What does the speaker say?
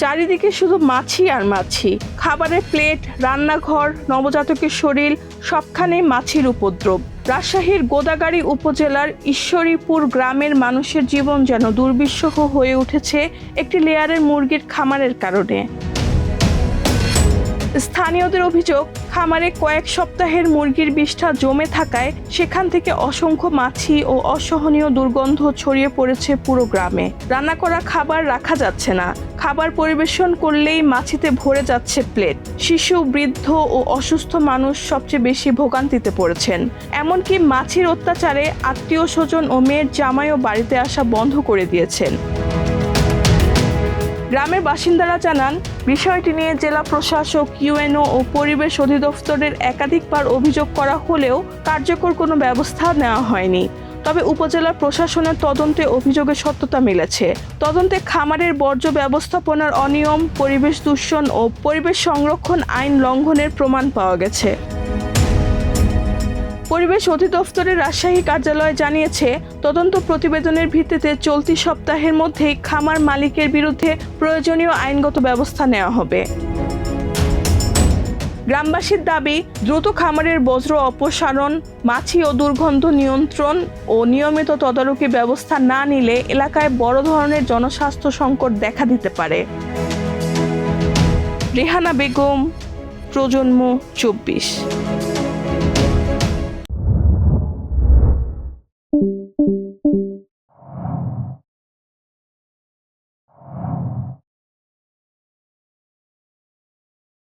চারিদিকে শুধু মাছি আর মাছি। খাবারের প্লেট, রান্নাঘর, নবজাতকের শরীর, সবখানে মাছির উপদ্রব। রাজশাহীর গোদাগাড়ী উপজেলার ঈশ্বরীপুর গ্রামের মানুষের জীবন যেন দুর্বিষহ হয়ে উঠেছে একটি লেয়ারের মুরগির খামারের কারণে। স্থানীয়দের অভিযোগ, খামারে কয়েক সপ্তাহের মুরগির বিষ্ঠা জমে থাকায় সেখান থেকে অসংখ্য মাছি ও অসহনীয় দুর্গন্ধ ছড়িয়ে পড়েছে পুরো গ্রামে। রান্না করা খাবার রাখা যাচ্ছে না, খাবার পরিবেশন করলেই মাছিতে ভরে যাচ্ছে প্লেট। শিশু, বৃদ্ধ ও অসুস্থ মানুষ সবচেয়ে বেশি ভোগান্তিতে পড়েছেন। এমনকি মাছির অত্যাচারে আত্মীয় স্বজন ও মেয়ের জামাইও বাড়িতে আসা বন্ধ করে দিয়েছেন। গ্রামের বাসিন্দারা জানান, বিষয়টি নিয়ে জেলা প্রশাসক, ইউএনও ও পরিবেশ অধিদপ্তরের একাধিকবার অভিযোগ করা হলেও কার্যকর কোনো ব্যবস্থা নেওয়া হয়নি। তবে উপজেলা প্রশাসনের তদন্তে অভিযোগের সত্যতা মিলেছে। তদন্তে খামারের বর্জ্য ব্যবস্থাপনার অনিয়ম, পরিবেশ দূষণ ও পরিবেশ সংরক্ষণ আইন লঙ্ঘনের প্রমাণ পাওয়া গেছে। পরিবেশ অধিদপ্তরের রাজশাহী কার্যালয় জানিয়েছে, তদন্ত প্রতিবেদনের ভিত্তিতে চলতি সপ্তাহের মধ্যেই খামার মালিকের বিরুদ্ধে প্রয়োজনীয় আইনগত ব্যবস্থা নেওয়া হবে। গ্রামবাসীর দাবি, দ্রুত খামারের বর্জ্য অপসারণ, মাছি ও দুর্গন্ধ নিয়ন্ত্রণ ও নিয়মিত তদারকি ব্যবস্থা না নিলে এলাকায় বড় ধরনের জনস্বাস্থ্য সংকট দেখা দিতে পারে। রেহানা বেগম, প্রজন্ম 24।